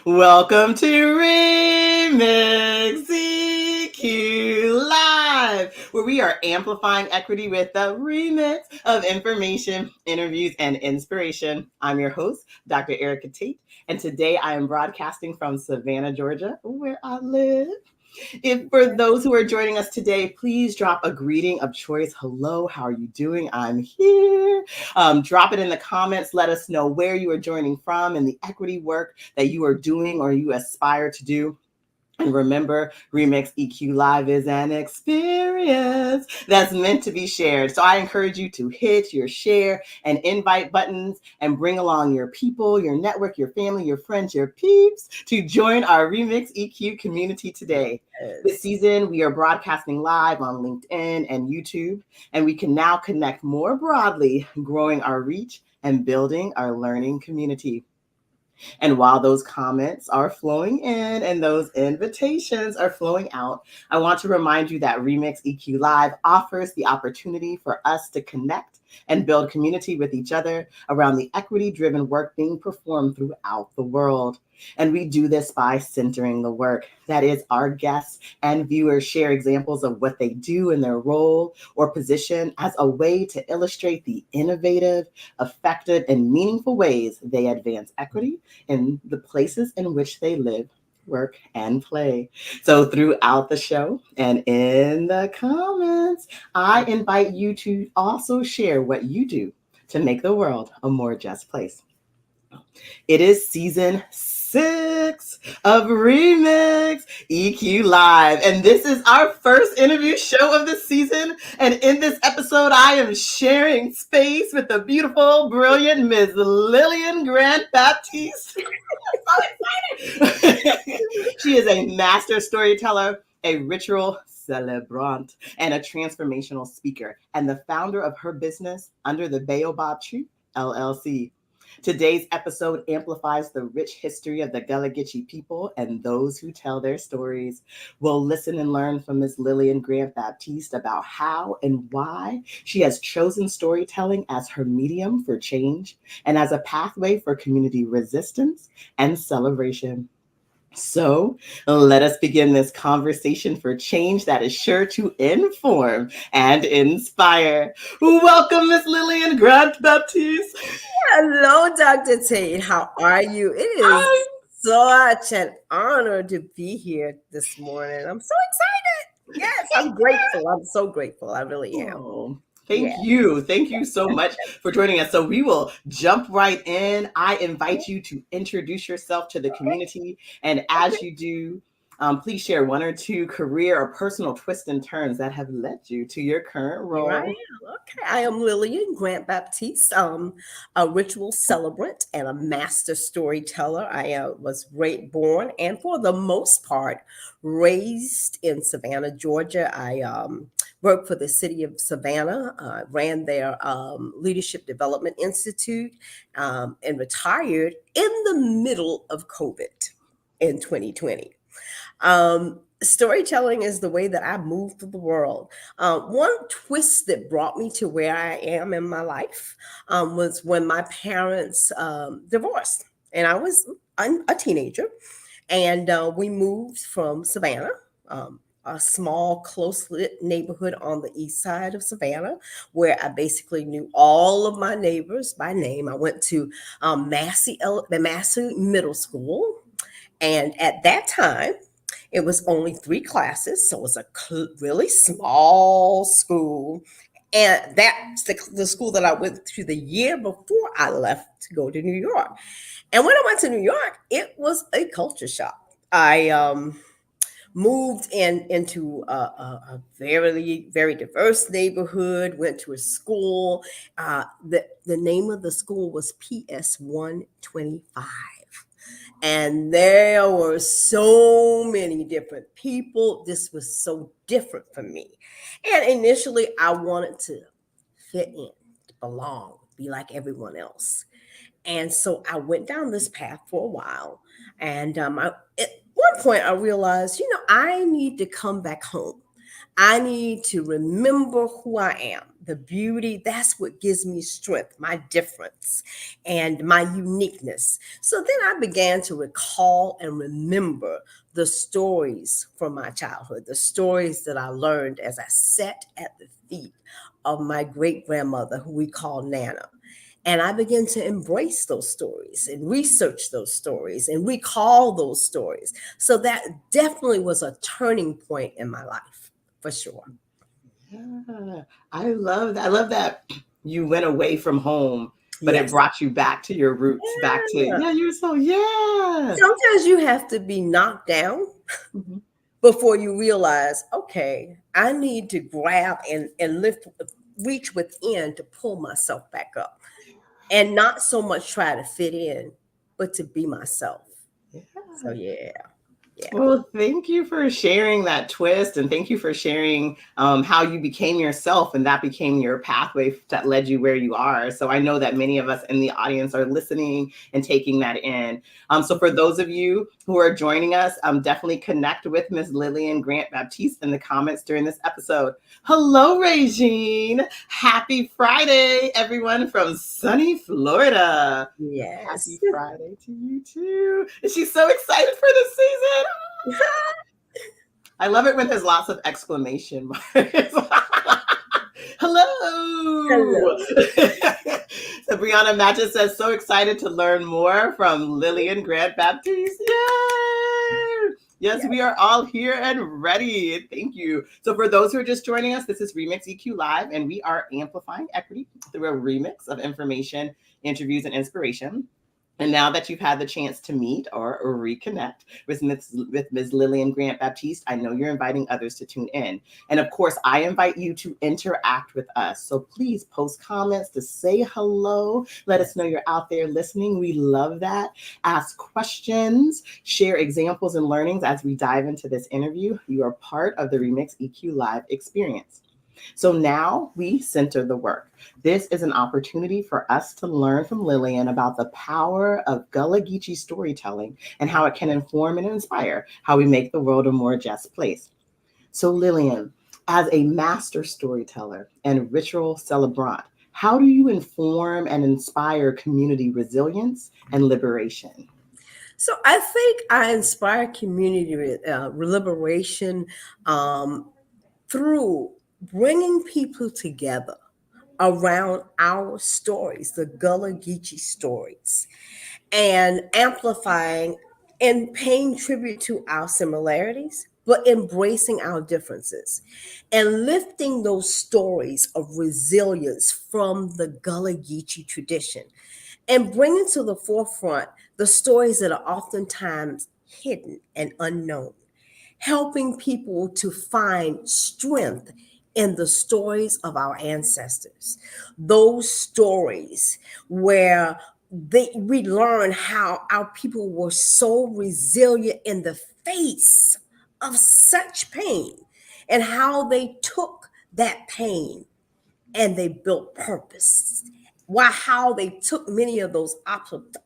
Welcome to Remix EQ Live, where we are amplifying equity with the remix of information, interviews, and inspiration. I'm your host, Dr. Erica Tate, and today I am broadcasting from Savannah, Georgia, where I live. If for those who are joining us today, please drop a greeting of choice. Hello, how are you doing? I'm here. Drop it in the comments. Let us know where you are joining from and the equity work that you are doing or you aspire to do. And remember, Remix EQ Live is an experience that's meant to be shared. So I encourage you to hit your share and invite buttons and bring along your people, your network, your family, your friends, your peeps to join our Remix EQ community today. This season, we are broadcasting live on LinkedIn and YouTube, and we can now connect more broadly, growing our reach and building our learning community. And while those comments are flowing in and those invitations are flowing out, I want to remind you that Remix EQ Live offers the opportunity for us to connect and build community with each other around the equity-driven work being performed throughout the world. And we do this by centering the work. That is, our guests and viewers share examples of what they do in their role or position as a way to illustrate the innovative, effective, and meaningful ways they advance equity in the places in which they live, work, and play. So throughout the show and in the comments, I invite you to also share what you do to make the world a more just place. It is season 6 of Remix EQ Live, and this is our first interview show of the season. And in this episode, I am sharing space with the beautiful, brilliant Ms. Lillian Grant-Baptiste. I'm so excited! She is a master storyteller, a ritual celebrant, and a transformational speaker, and the founder of her business, Under the Baobab Tree, LLC. Today's episode amplifies the rich history of the Gullah Geechee people and those who tell their stories. We'll listen and learn from Ms. Lillian Grant-Baptiste about how and why she has chosen storytelling as her medium for change and as a pathway for community resistance and celebration. So let us begin this conversation for change that is sure to inform and inspire. Welcome, Miss Lillian Grant-Baptiste. Hello, Dr. Tate. How are you? It is such an honor to be here this morning. I'm so excited. Yes, I'm grateful. I'm so grateful. I really am. Oh, thank you. Thank you so much for joining us. So we will jump right in. I invite you to introduce yourself to the community. And as you do, please share one or two career or personal twists and turns that have led you to your current Here I am. role. Okay. I am Lillian Grant-Baptiste, a ritual celebrant and a master storyteller. I was born and for the most part raised in Savannah, Georgia. I worked for the city of Savannah, ran their Leadership Development Institute, and retired in the middle of COVID in 2020. Storytelling is the way that I move through the world. One twist that brought me to where I am in my life was when my parents divorced, and I'm a teenager, and we moved from Savannah. A small, close-knit neighborhood on the east side of Savannah, where I basically knew all of my neighbors by name. I went to the Massey Middle School, and at that time, it was only 3 classes, so it was a really small school. And that's the school that I went to the year before I left to go to New York. And when I went to New York, it was a culture shock. I moved into a very, very diverse neighborhood, went to a school. The name of the school was PS 125. And there were so many different people. This was so different for me. And initially, I wanted to fit in, to belong, be like everyone else. And so I went down this path for a while. And at one point, I realized, I need to come back home. I need to remember who I am. The beauty, that's what gives me strength, my difference, and my uniqueness. So then I began to recall and remember the stories from my childhood, the stories that I learned as I sat at the feet of my great grandmother, who we call Nana. And I began to embrace those stories and research those stories and recall those stories. So that definitely was a turning point in my life, for sure. Yeah, I love that. I love that you went away from home, but it Yes. brought you back to your roots, back to, Yeah. yeah, you're so, yeah. Sometimes you have to be knocked down Mhm. before you realize, okay, I need to grab and lift, reach within to pull myself back up and not so much try to fit in, but to be myself. Yeah. So, yeah, yeah. Well, thank you for sharing that twist, and thank you for sharing how you became yourself, and that became your pathway that led you where you are. So I know that many of us in the audience are listening and taking that in. So for those of you who are joining us, definitely connect with Miss Lillian Grant-Baptiste in the comments during this episode. Hello, Regine. Happy Friday, everyone from sunny Florida. Yes. Happy Friday to you too. And she's so excited for this season. I love it when there's lots of exclamation marks. Hello. Hello. So Brianna Matches says, so excited to learn more from Lillian Grant-Baptiste. Yay! Yes, Yeah. we are all here and ready. Thank you. So for those who are just joining us, this is Remix EQ Live, and we are amplifying equity through a remix of information, interviews, and inspiration. And now that you've had the chance to meet or reconnect with Ms. Lillian Grant-Baptiste, I know you're inviting others to tune in. And of course, I invite you to interact with us. So please post comments to say hello. Let us know you're out there listening. We love that. Ask questions, share examples and learnings as we dive into this interview. You are part of the Remix EQ Live experience. So now we center the work. This is an opportunity for us to learn from Lillian about the power of Gullah Geechee storytelling and how it can inform and inspire how we make the world a more just place. So, Lillian, as a master storyteller and ritual celebrant, how do you inform and inspire community resilience and liberation? So I think I inspire community liberation through bringing people together around our stories, the Gullah Geechee stories, and amplifying and paying tribute to our similarities, but embracing our differences and lifting those stories of resilience from the Gullah Geechee tradition and bringing to the forefront the stories that are oftentimes hidden and unknown, helping people to find strength in the stories of our ancestors. Those stories where we learn how our people were so resilient in the face of such pain and how they took that pain and they built purpose. Why, how they took many of those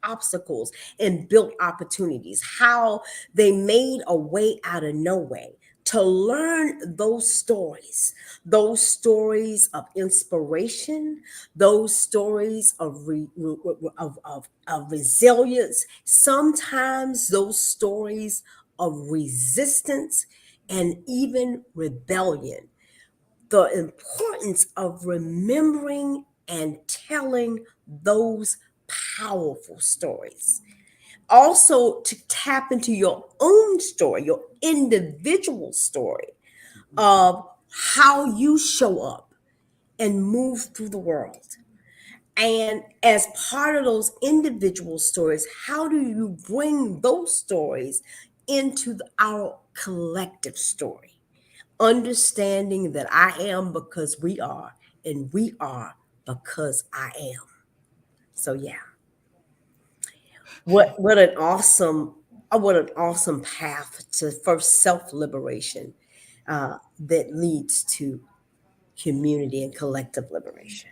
obstacles and built opportunities, how they made a way out of no way. To learn those stories of inspiration, those stories of resilience, sometimes those stories of resistance and even rebellion, the importance of remembering and telling those powerful stories. Also, to tap into your own story, your individual story of how you show up and move through the world. And as part of those individual stories, how do you bring those stories into our collective story? Understanding that I am because we are, and we are because I am. So yeah, what an awesome path to first self liberation that leads to community and collective liberation.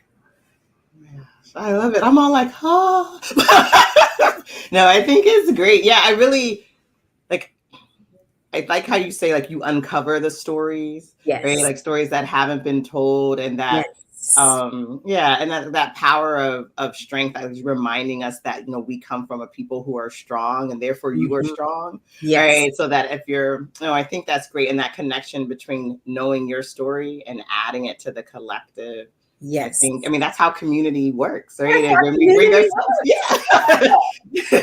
I love it. I'm all like, oh. No, I think it's great. Yeah, I really like. I like how you say like you uncover the stories, right? Yes. Like stories that haven't been told, and that Yes. yeah, and that power of strength that is reminding us that we come from a people who are strong, and therefore you are Mhm. strong. All Yes. right, so that if you're I think that's great, and that connection between knowing your story and adding it to the collective. Yes. I mean, that's how community works, right? That's And how when we bring community ourselves, works.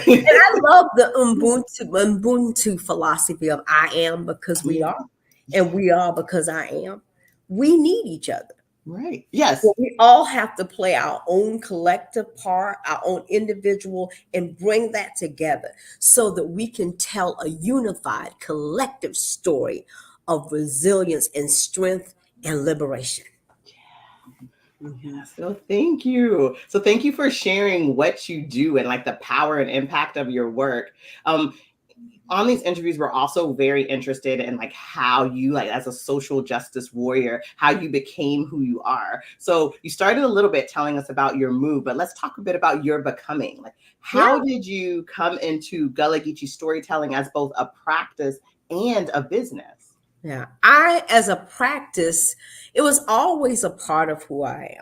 yeah. And I love the Ubuntu philosophy of I am because we Yeah, are, and we are because I am. We need each other. right. Yes. But we all have to play our own collective part, our own individual, and bring that together so that we can tell a unified collective story of resilience and strength and liberation. Mhm. Yeah, so thank you. So thank you for sharing what you do and like the power and impact of your work. Um, on these interviews, we're also very interested in like how you, like as a social justice warrior, how you became who you are. So you started a little bit telling us about your move, but let's talk a bit about your becoming. Like, Yeah. how did you come into Gullah Geechee storytelling as both a practice and a business? Yeah. I, as a practice, it was always a part of who I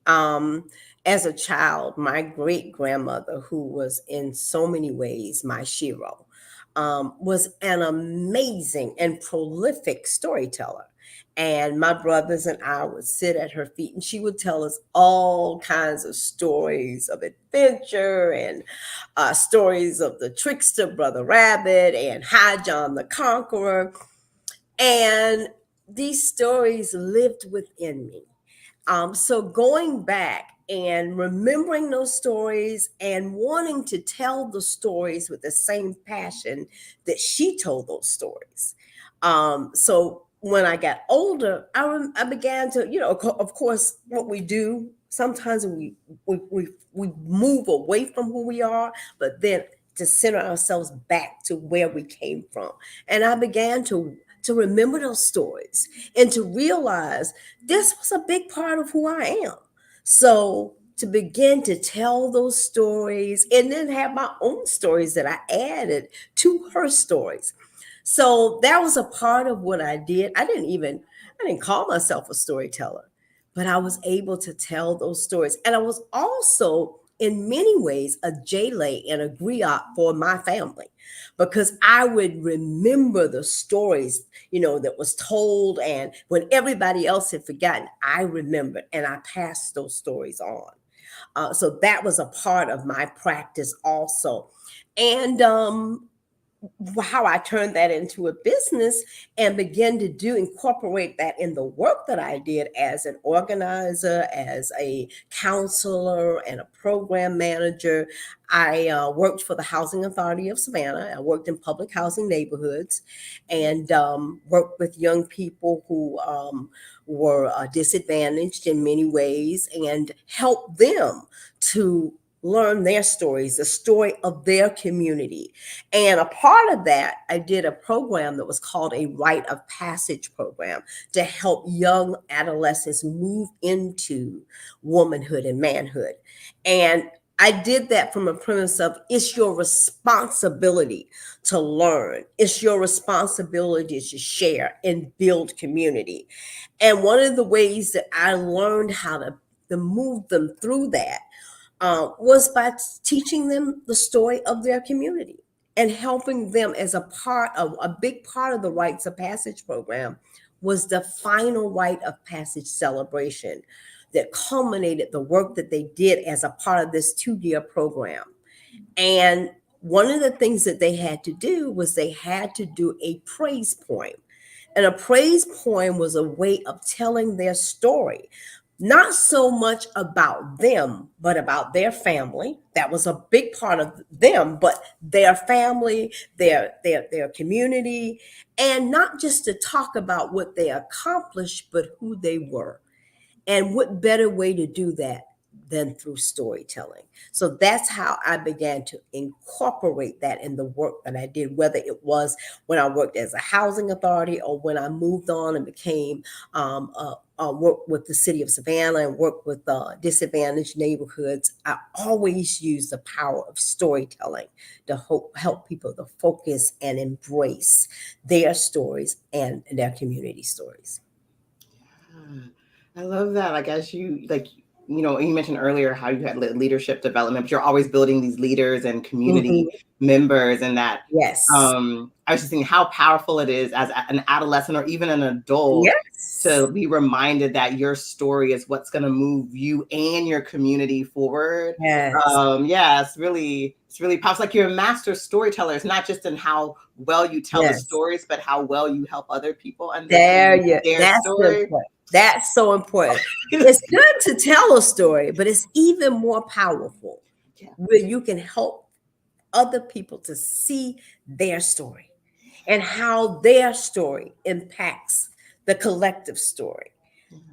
am. As a child, my great grandmother, who was in so many ways my shiro, was an amazing and prolific storyteller. And my brothers and I would sit at her feet, and she would tell us all kinds of stories of adventure and stories of the trickster Brother Rabbit and High John the Conqueror. And these stories lived within me. So going back and remembering those stories and wanting to tell the stories with the same passion that she told those stories. So when I got older, I began to, of course, what we do sometimes we move away from who we are, but then to center ourselves back to where we came from. And I began to remember those stories and to realize this was a big part of who I am. So to begin to tell those stories and then have my own stories that I added to her stories. So that was a part of what I did. I didn't call myself a storyteller, but I was able to tell those stories. And I was also in many ways a J-lay and a griot for my family because I would remember the stories, that was told. And when everybody else had forgotten, I remembered and I passed those stories on. So that was a part of my practice also. And how I turned that into a business and began to incorporate that in the work that I did as an organizer, as a counselor, and a program manager. I worked for the Housing Authority of Savannah. I worked in public housing neighborhoods and worked with young people who were disadvantaged in many ways and helped them to learn their stories, the story of their community. And a part of that, I did a program that was called a Rite of Passage program to help young adolescents move into womanhood and manhood. And I did that from a premise of it's your responsibility to learn. It's your responsibility to share and build community. And one of the ways that I learned how to move them through that was by teaching them the story of their community and helping them as a big part of the rites of passage program was the final rite of passage celebration that culminated the work that they did as a part of this 2-year program. And one of the things that they had to do was they had to do a praise poem. And a praise poem was a way of telling their story, not so much about them, but about their family. That was a big part of them, but their family, their community, and not just to talk about what they accomplished, but who they were. And what better way to do that than through storytelling. So that's how I began to incorporate that in the work that I did, whether it was when I worked as a housing authority or when I moved on and became work with the city of Savannah and work with disadvantaged neighborhoods. I always use the power of storytelling to help people to focus and embrace their stories and their community stories. I love that. Like, as you like, you mentioned earlier how you had leadership development, but you're always building these leaders and community Mhm. members, and that. Yes. I was just thinking how powerful it is as an adolescent or even an adult Yes. to be reminded that your story is what's going to move you and your community forward. Yes. Yeah, it's really powerful. It's like you're a master storyteller. It's not just in how well you tell the Yes. stories, but how well you help other people There understand you. their That's the story. important. That's so important. It's good to tell a story, but it's even more powerful Yeah. when you can help other people to see their story and how their story impacts the collective story.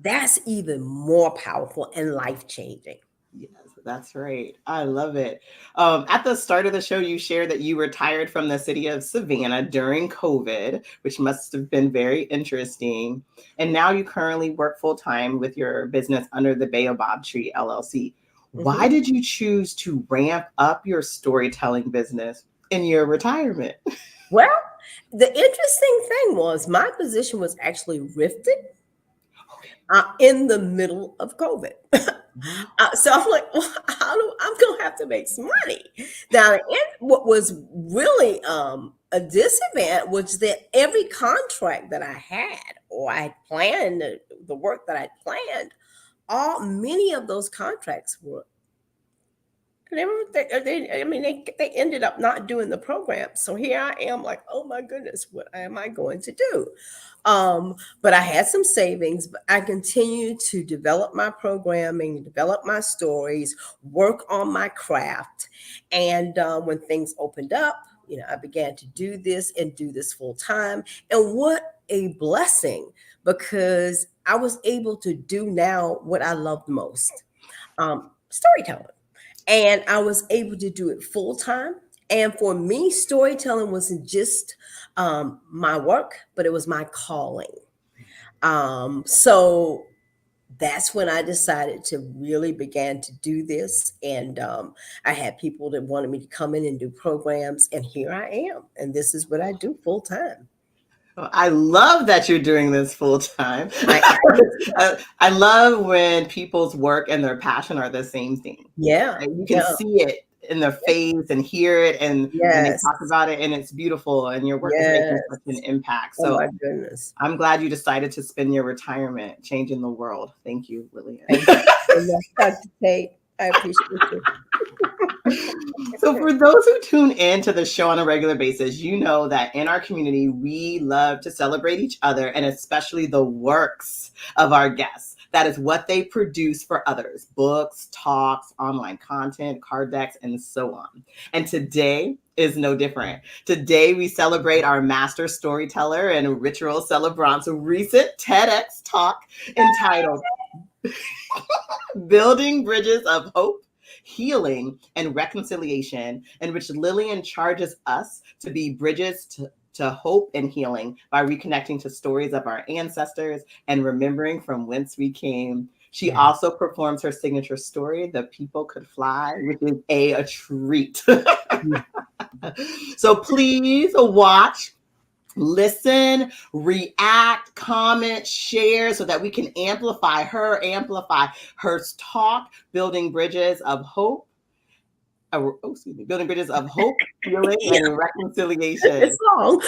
That's even more powerful and life-changing. Yes, that's right. I love it. At the start of the show, you shared that you retired from the city of Savannah during COVID, which must have been very interesting. And now you currently work full time with your business Under the Baobab Tree, LLC. Why Mhm. did you choose to ramp up your storytelling business in your retirement? Well, the interesting thing was my position was actually rifted in the middle of COVID. So I'm like, well, I'm gonna have to make some money. Now, what was really a disadvantage was that every contract that I had or I had planned, the work that I planned, many of those contracts were I mean, they ended up not doing the program. So here I am, like, oh my goodness, what am I going to do? But I had some savings, but I continued to develop my programming, develop my stories, work on my craft. And when things opened up, I began to do this and do this full time. And what a blessing, because I was able to do now what I love most, storytelling. And I was able to do it full time. And for me, storytelling wasn't just my work, but it was my calling. So that's when I decided to really begin to do this. And I had people that wanted me to come in and do programs. And here I am. And this is what I do full time. I love that you're doing this full time. I I love when people's work and their passion are the same thing. Yeah. Right? You can Yeah. see it in their face and hear it, and when they Yes. talk about it, and it's beautiful, and your work is making Yes. such an impact. Oh So my goodness. I'm glad you decided to spend your retirement changing the world. Thank you, Lillian. Thank you so much, Dr. Tate. I appreciate you. So, for those who tune in to the show on a regular basis, you know that in our community, we love to celebrate each other and especially the works of our guests. That is what they produce for others: books, talks, online content, card decks, and so on. And today is no different. Today, we celebrate our master storyteller and ritual celebrant's recent TEDx talk entitled Building Bridges of Hope, Healing, and Reconciliation, in which Lillian charges us to be bridges to hope and healing by reconnecting to stories of our ancestors and remembering from whence we came. She also performs her signature story, The People Could Fly, which is a treat. So please watch, listen, react, comment, share so that we can amplify her talk, building bridges of hope. Building bridges of hope, healing, Yeah, and reconciliation. it's long.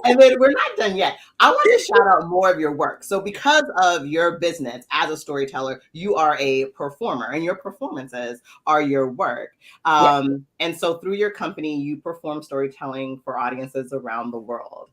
And then we're not done yet. I want to shout out more of your work. So, because of your business as a storyteller, you are a performer, and your performances are your work. Yeah. And so, through your company, you perform storytelling for audiences around the world.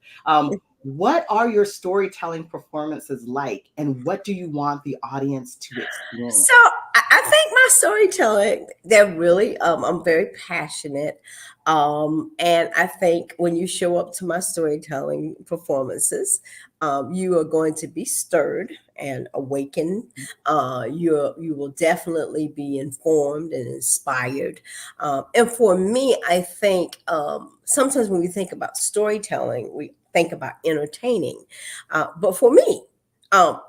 What are your storytelling performances like, and what do you want the audience to experience? So I think my storytelling, they're really, I'm very passionate. And I think when you show up to my storytelling performances, You are going to be stirred and awakened. You will definitely be informed and inspired. And for me, I think sometimes when we think about storytelling, we think about entertaining. But for me, um,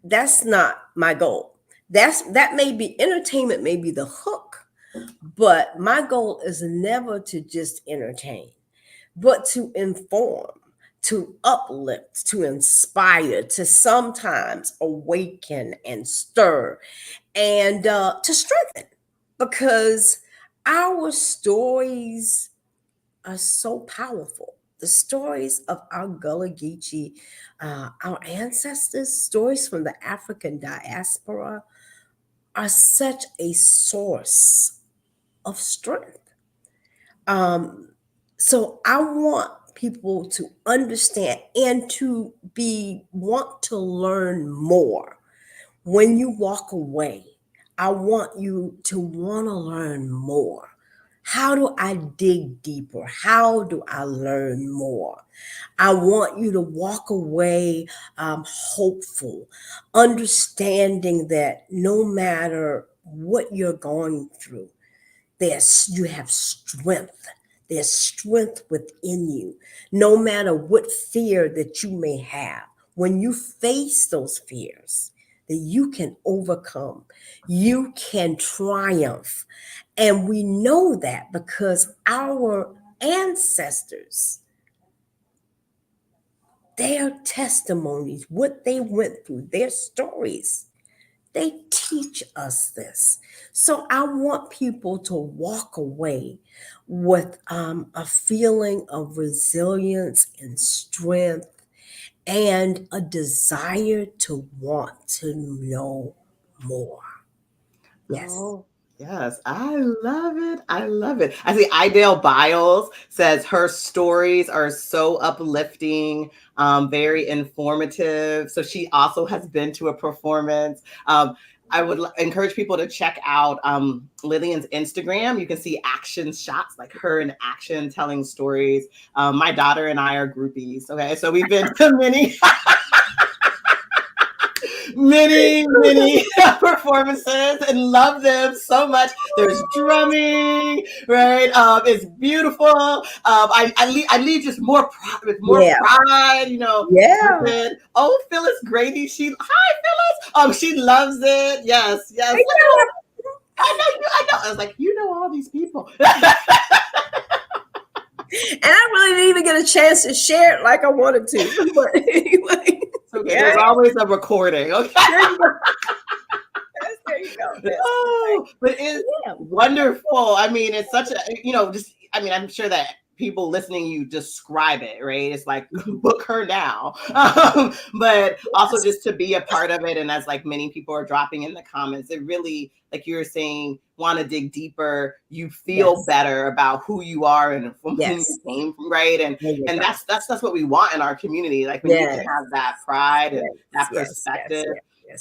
that's not my goal. That may be entertainment, may be the hook, but my goal is never to just entertain, but to inform, to uplift, to inspire, to sometimes awaken and stir, and to strengthen. Because our stories are so powerful. The stories of our Gullah Geechee, our ancestors, stories from the African diaspora, are such a source of strength. Um, so I want people to understand and to be want to learn more. When you walk away, I want you to want to learn more. How do I dig deeper? How do I learn more? I want you to walk away hopeful, understanding that no matter what you're going through, you have strength. There's strength within you. No matter what fear that you may have, when you face those fears, that you can overcome, you can triumph. And we know that because our ancestors, their testimonies, what they went through, their stories, they teach us this. So I want people to walk away with a feeling of resilience and strength and a desire to want to know more. Yes. Oh, yes. I love it. I love it. I see Idale Biles says her stories are so uplifting, very informative. So she also has been to a performance. I would encourage people to check out Lillian's Instagram. You can see action shots, like her in action telling stories. My daughter and I are groupies. Okay. So we've been to many performances and love them so much. There's drumming, right? It's beautiful. I leave just with more Yeah. pride, you know. Yeah. Oh, Phyllis Grady, hi Phyllis. She loves it. Yes, yes. I know you. I know. I was like, you know all these people. And I really didn't even get a chance to share it like I wanted to. But anyway. Okay, there's always a recording. Okay. There you go. Oh, but it's wonderful. I mean, it's such a, I'm sure that people listening, you describe it, right? It's like, book her now. But also just to be a part of it. And as like many people are dropping in the comments, it really, like you were saying, want to dig deeper. You feel better about who you are and from whom you came from, right? And that's what we want in our community. Like when you can have that pride and that perspective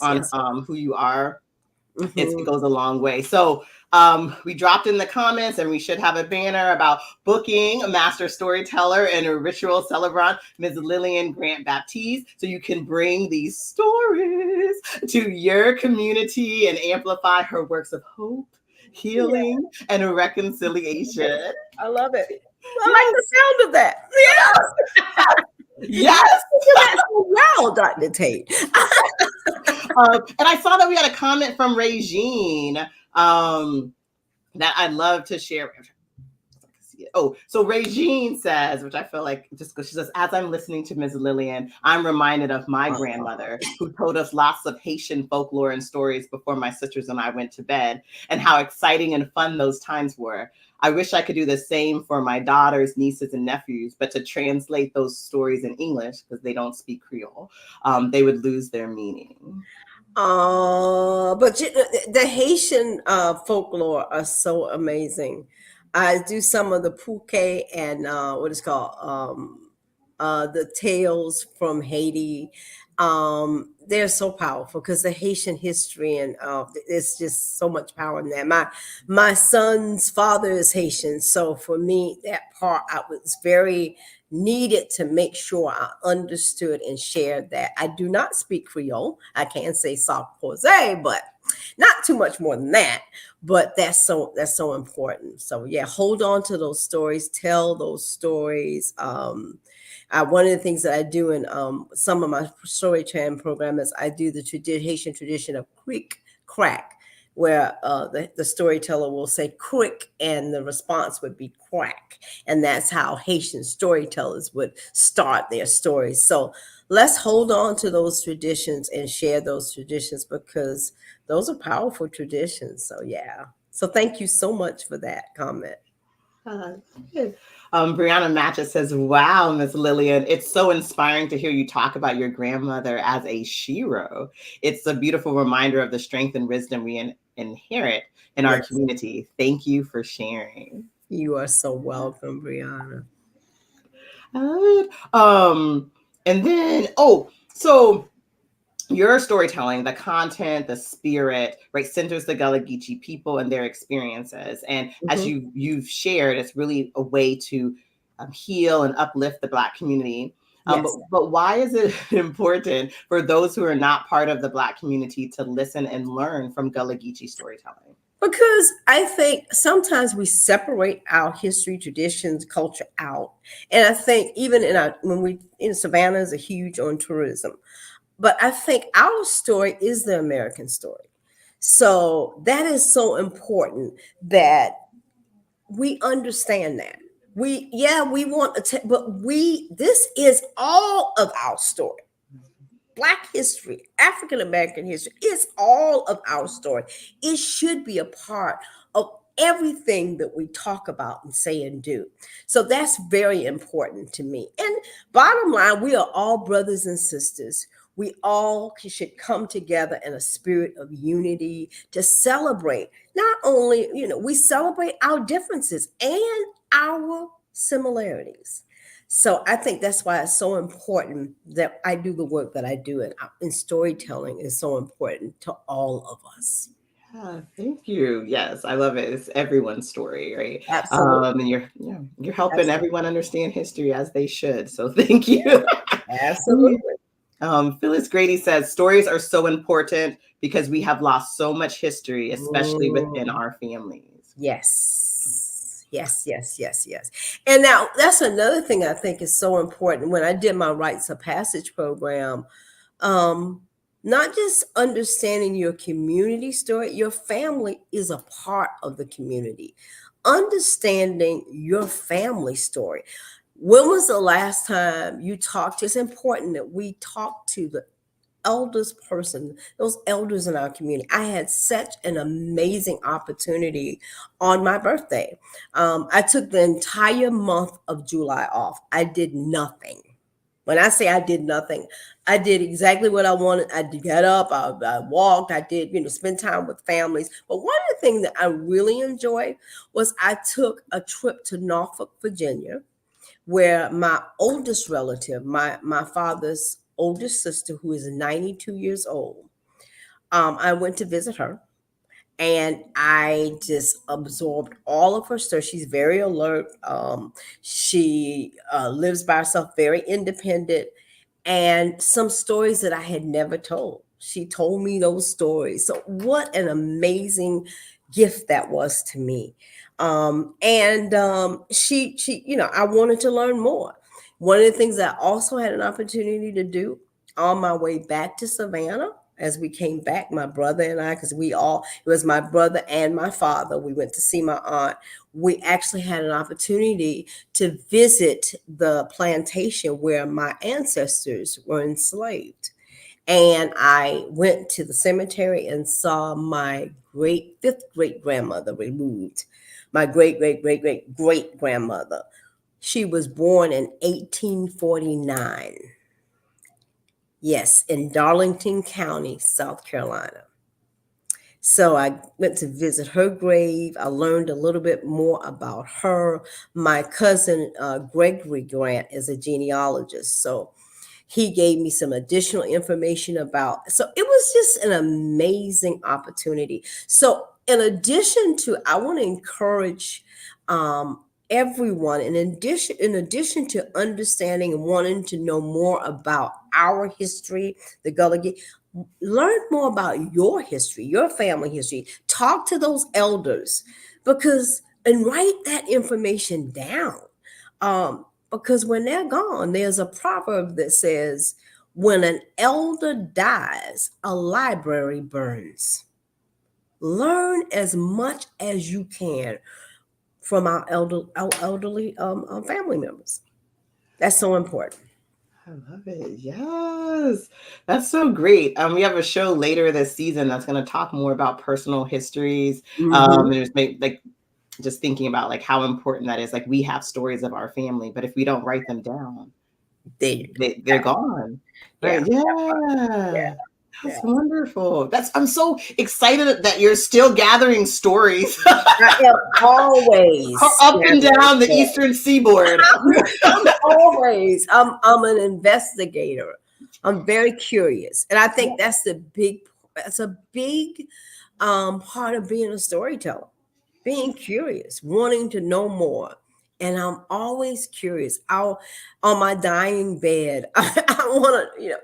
on who you are. It goes a long way. So we dropped in the comments, and we should have a banner about booking a Master Storyteller and a Ritual Celebrant, Ms. Lillian Grant-Baptiste, so you can bring these stories to your community and amplify her works of hope, healing, and reconciliation. I love it. I like the sound of that. Yes. That's well, Dr. Tate. And I saw that we had a comment from Regine that I'd love to share. Oh, so Regine says, which I feel like just because she says, as I'm listening to Ms. Lillian, I'm reminded of my grandmother who told us lots of Haitian folklore and stories before my sisters and I went to bed, and how exciting and fun those times were. I wish I could do the same for my daughters, nieces, and nephews, but to translate those stories in English, because they don't speak Creole, they would lose their meaning. But the Haitian folklore are so amazing. I do some of the puke and what is called the tales from Haiti. They're so powerful because the Haitian history and it's just so much power in that. My son's father is Haitian, so for me that part I was very needed to make sure I understood and shared that. I do not speak Creole. I can say soft pose, but not too much more than that. But that's so important. So yeah, hold on to those stories, tell those stories. One of the things that I do in some of my storytelling program is I do the Haitian tradition of quick crack, where the storyteller will say quick and the response would be crack. And that's how Haitian storytellers would start their stories. So let's hold on to those traditions and share those traditions, because those are powerful traditions. So yeah. So thank you so much for that comment. Uh, good. Brianna Matches says, "Wow, Miss Lillian, it's so inspiring to hear you talk about your grandmother as a shero. It's a beautiful reminder of the strength and wisdom we inherit in our Yes. community. Thank you for sharing." You are so welcome, Brianna. Good. And then, oh, so your storytelling, the content, the spirit, right, centers the Gullah Geechee people and their experiences. And as Mhm. you've shared, it's really a way to heal and uplift the Black community. Yes. But why is it important for those who are not part of the Black community to listen and learn from Gullah Geechee storytelling? Because I think sometimes we separate our history, traditions, culture out. And I think even when we in Savannah is a huge on tourism, but I think our story is the American story. So that is so important that we understand that. We want to, but this is all of our story. Black history, African American history, is all of our story. It should be a part of everything that we talk about and say and do. So that's very important to me. And bottom line, we are all brothers and sisters. We all should come together in a spirit of unity to celebrate. Not only, we celebrate our differences and our similarities. So I think that's why it's so important that I do the work that I do, and storytelling is so important to all of us. Yeah, thank you. Yes, I love it. It's everyone's story, right? Absolutely. And you're helping Absolutely. everyone understand history as they should. So thank you. Yeah, absolutely. Phyllis Grady says stories are so important because we have lost so much history, especially within Mm, our families. yes. Yes, yes, yes, yes. And now that's another thing I think is so important. When I did my rites of passage program, um not just understanding your community story, your family is a part of the community. Understanding your family story. When was the last time you talked? It's important that we talk to the eldest person, those elders in our community. I had such an amazing opportunity on my birthday. I took the entire month of July off. I did nothing. When I say I did nothing, I did exactly what I wanted. I did get up, I walked, I did, spend time with families. But one of the things that I really enjoyed was I took a trip to Norfolk, Virginia, where my oldest relative, my father's oldest sister, who is 92 years old, I went to visit her, and I just absorbed all of her stories. She's very alert. She lives by herself, very independent, and some stories that I had never told. She told me those stories. So what an amazing gift that was to me. And she, I wanted to learn more. One of the things I also had an opportunity to do on my way back to Savannah, as we came back, my brother and I, because it was my brother and my father, we went to see my aunt. We actually had an opportunity to visit the plantation where my ancestors were enslaved. And I went to the cemetery and saw my fifth great grandmother removed. My great grandmother. She was born in 1849. Yes, in Darlington County, South Carolina. So I went to visit her grave. I learned a little bit more about her. My cousin, Gregory Grant, is a genealogist. So he gave me some additional information about. So it was just an amazing opportunity. So in addition to, I want to encourage everyone, in addition to understanding and wanting to know more about our history, the Gullah Geechee, learn more about your history, your family history. Talk to those elders, because and write that information down. Because when they're gone, there's a proverb that says, "When an elder dies, a library burns." Learn as much as you can from our elderly family members. That's so important. I love it. Yes. That's so great. We have a show later this season that's going to talk more about personal histories. Mm-hmm. And just make like just thinking about like how important that is. Like we have stories of our family, but if we don't write them down, There, they're gone. yeah, Right. yeah, Yeah. yeah. That's wonderful. I'm so excited that you're still gathering stories I am always up and down the eastern seaboard. I'm an investigator. I'm very curious. And I think that's a big part of being a storyteller. Being curious, wanting to know more. And I'm always curious. On my dying bed, I want to,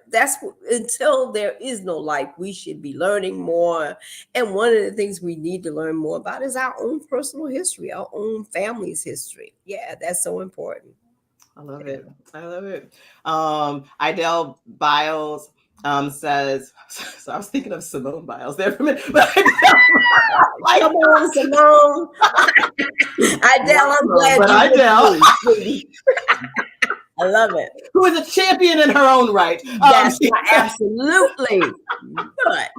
until there is no life, we should be learning more. And one of the things we need to learn more about is our own personal history, our own family's history. Yeah, that's so important. I love it. I love it. Idell Biles says, so I was thinking of Simone Biles there for a minute, but like, Come on, Simone. Idell, I'm glad but you Idell, with me. I love it. who is a champion in her own right. Yes, absolutely. But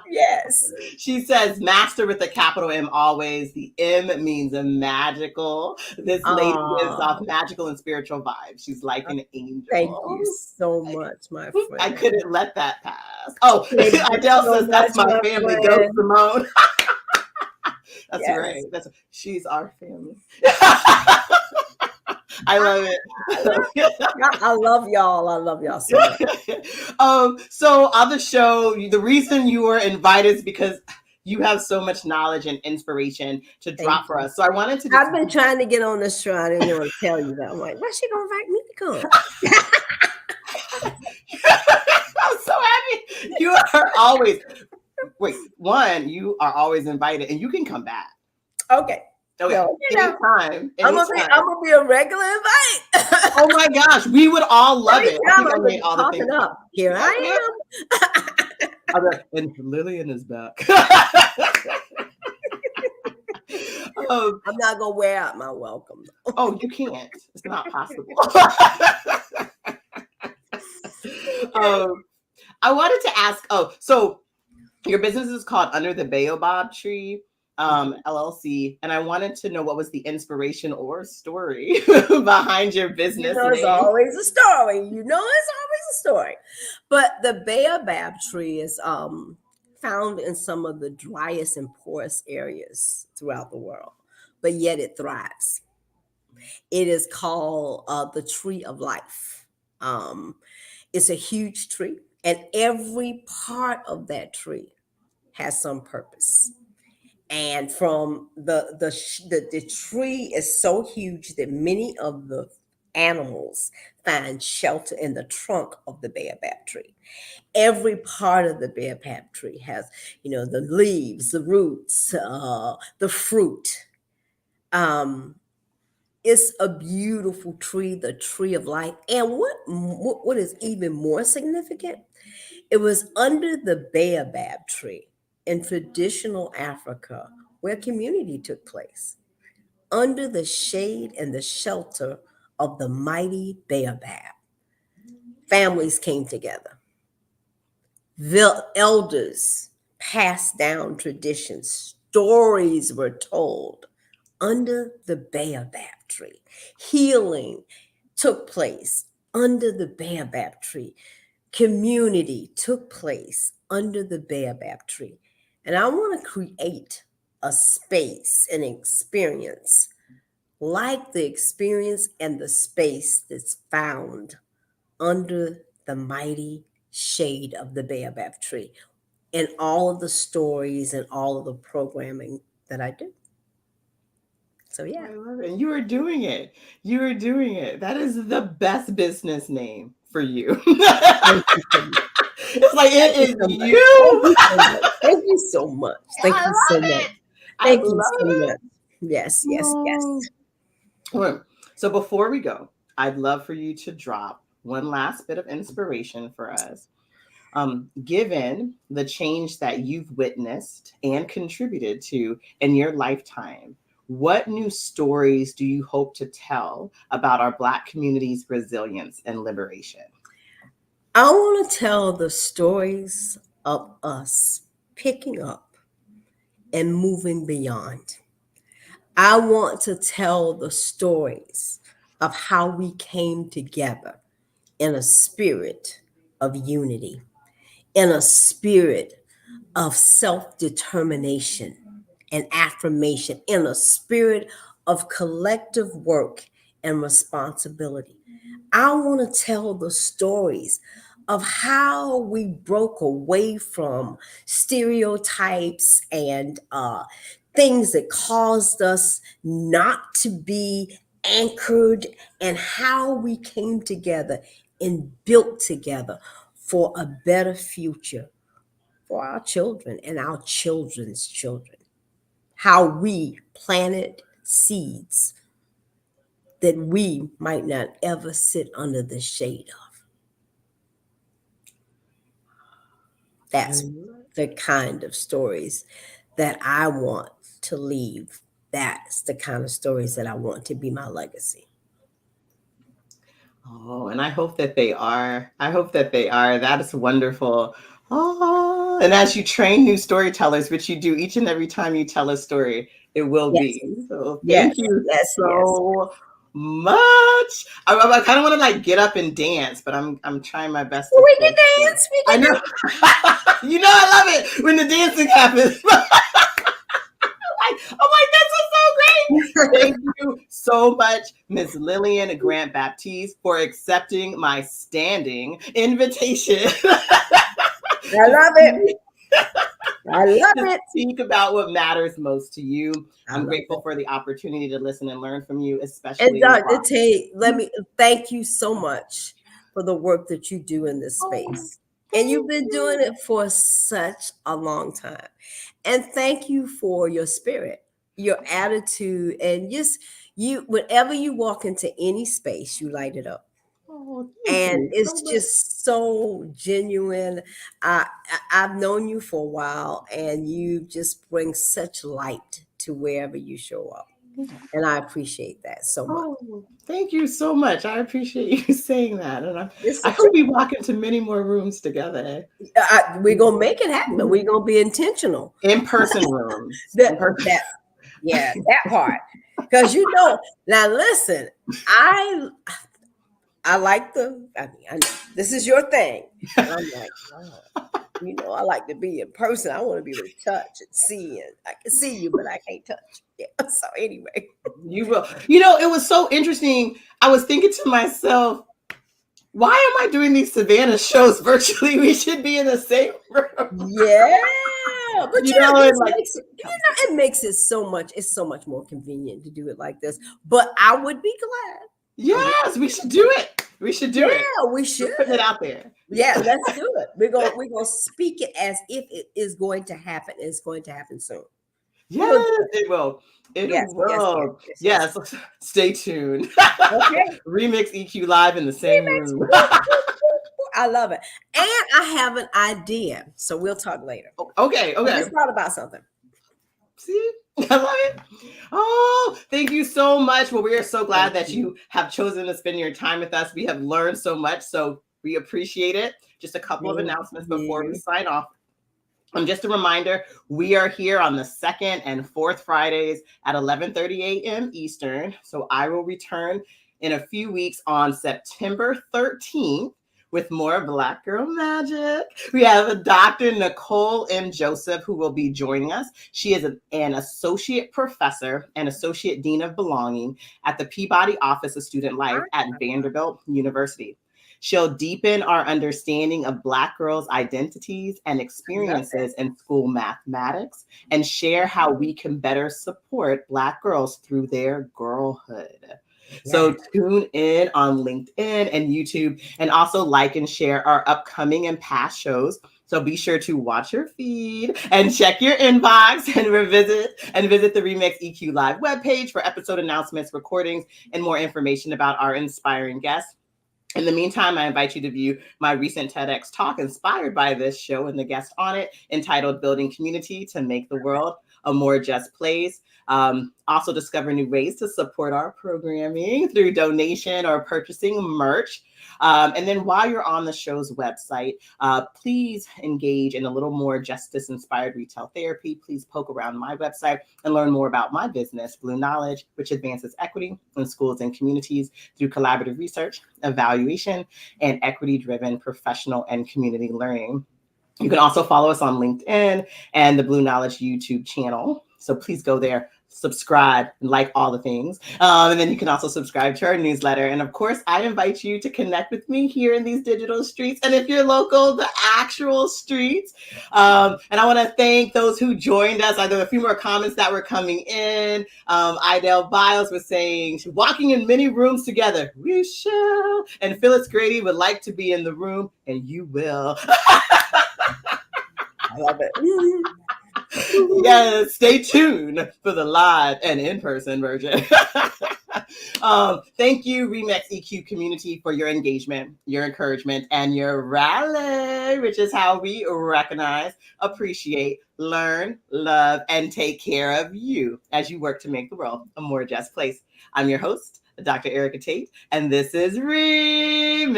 yes. She says master with a capital M always. The M means a magical. This lady gives off magical and spiritual vibes. She's like an angel. Thank you so much, my friend. I couldn't let that pass. Oh, Idell says that's my family. Go Simone. That's right. She's our family. I love it. I love y'all. I love y'all so much. So on the show, the reason you were invited is because you have so much knowledge and inspiration to drop for us. So I wanted to. I've been trying to get on this show. I didn't want to tell you that. I'm like, why she gonna invite me to come? I'm so happy. You are always. Wait, you are always invited, and you can come back. Okay. Anytime. I'm gonna be a regular invite. Oh my gosh, we would all love it. Here I am. And Lillian is back. I'm not gonna wear out my welcome. Oh, you can't. It's not possible. I wanted to ask. So your business is called Under the Baobab Tree. LLC, and I wanted to know what was the inspiration or story behind your business. It's always a story. But the baobab tree is found in some of the driest and poorest areas throughout the world, but yet it thrives. It is called the tree of life. It's a huge tree, and every part of that tree has some purpose. And from the tree is so huge that many of the animals find shelter in the trunk of the baobab tree. Every part of the baobab tree has, the leaves, the roots, the fruit. It's a beautiful tree, the tree of life. And what is even more significant? It was under the baobab tree in traditional Africa where community took place, under the shade and the shelter of the mighty baobab. Families came together. The elders passed down traditions. Stories were told under the baobab tree. Healing took place under the baobab tree. Community took place under the baobab tree. And I want to create a space, an experience like the experience and the space that's found under the mighty shade of the baobab tree in all of the stories and all of the programming that I do. So yeah. I love it. And you are doing it. You are doing it. That is the best business name for you. Thank you so much. It's like Thank it you is so much. Thank you. you so much. Thank you so much. Thank I you so love much. it. I Thank you love so it. much. Yes, yes, Oh. yes. Okay. So before we go, I'd love for you to drop one last bit of inspiration for us. Given the change that you've witnessed and contributed to in your lifetime, what new stories do you hope to tell about our Black community's resilience and liberation? I want to tell the stories of us picking up and moving beyond. I want to tell the stories of how we came together in a spirit of unity, in a spirit of self determination and affirmation, in a spirit of collective work and responsibility. I want to tell the stories of how we broke away from stereotypes and things that caused us not to be anchored, and how we came together and built together for a better future for our children and our children's children. How we planted seeds that we might not ever sit under the shade of. That's the kind of stories that I want to leave. That's the kind of stories that I want to be my legacy. Oh, and I hope that they are. I hope that they are. That is wonderful. Oh, and as you train new storytellers, which you do each and every time you tell a story, it will Yes, be. So yes, thank you yes, yes. so much. I kind of want to like get up and dance, but I'm trying my best to We can stay still. dance. We I can know. dance. I love it when the dancing happens. I'm like, this is so great. Thank you so much, Ms. Lillian Grant-Baptiste, for accepting my standing invitation I to love it. speak, I love to it. speak about what matters most to you. I I'm love grateful it. for the opportunity to listen and learn from you, And especially Dr. while. Tate, let me thank you so much for the work that you do in this Oh, space. And you've thank been doing you. it for such a long time. And thank you for your spirit, your attitude, and just you, whenever you walk into any space, you light it up. Oh, thank And you so it's much. just so genuine. I've known you for a while, and you just bring such light to wherever you show up. And I appreciate that so much. Oh, thank you so much. I appreciate you saying that. And It's I a hope trip. we walk into many more rooms together. We're gonna make it happen. We're gonna be intentional. In-person rooms. In That person. that yeah, that part. Because now listen, I like I know this is your thing. And I'm like, oh, I like to be in person. I want to be able to touch and see, and I can see you, but I can't touch. Yeah. So anyway. You will. It was so interesting. I was thinking to myself, why am I doing these Savannah shows virtually? We should be in the same room. Yeah. But And this like, makes it makes it so much, it's so much more convenient to do it like this. But I would be glad. I would yes, we should do it. We should do it. Yeah, we We're should. putting it out there. Yeah, let's do it. We're gonna speak it as if it is going to happen. It's going to happen soon. We're gonna Yes, do it. it will. It Yes, yes, yes, will. yes, yes. Yes. Stay tuned. Okay. Remix EQ live in the same Remix. room. Woo, woo, woo, woo. I love it. And I have an idea. So we'll talk later. Okay, I okay. just thought about something. See, I love it. Oh, thank you so much. Well, we are so glad Thank that you. you have chosen to spend your time with us. We have learned so much, so we appreciate it. Just a couple of Thank announcements before we you. sign off. Just a reminder, we are here on the second and fourth Fridays at 11:30 a.m. Eastern. So I will return in a few weeks on September 13th with more Black Girl Magic. We have Dr. Nicole M. Joseph who will be joining us. She is an associate professor and associate dean of belonging at the Peabody Office of Student Life at Vanderbilt University. She'll deepen our understanding of Black girls' identities and experiences in school mathematics and share how we can better support Black girls through their girlhood. So tune in on LinkedIn and YouTube, and also like and share our upcoming and past shows. So be sure to watch your feed and check your inbox and visit the Remix EQ Live webpage for episode announcements, recordings, and more information about our inspiring guests. In the meantime, I invite you to view my recent TEDx talk inspired by this show and the guest on it, entitled Building Community to Make the World a More Just Place. Also discover new ways to support our programming through donation or purchasing merch. And then while you're on the show's website, please engage in a little more justice-inspired retail therapy. Please poke around my website and learn more about my business, Blue Knowledge, which advances equity in schools and communities through collaborative research, evaluation, and equity-driven professional and community learning. You can also follow us on LinkedIn and the Blue Knowledge YouTube channel. So please go there, subscribe, and like all the things. And then you can also subscribe to our newsletter. And of course, I invite you to connect with me here in these digital streets. And if you're local, the actual streets. And I want to thank those who joined us. There were a few more comments that were coming in. Idell Biles was saying, walking in many rooms together, we shall. And Phyllis Grady would like to be in the room, and you will. I love it. Yes, stay tuned for the live and in-person version. Thank you, Remix EQ community, for your engagement, your encouragement, and your rally, which is how we recognize, appreciate, learn, love, and take care of you as you work to make the world a more just place. I'm your host, Dr. Erica Tate, and this is Remix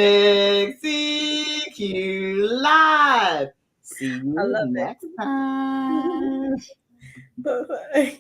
EQ Live. See you next time. Bye-bye.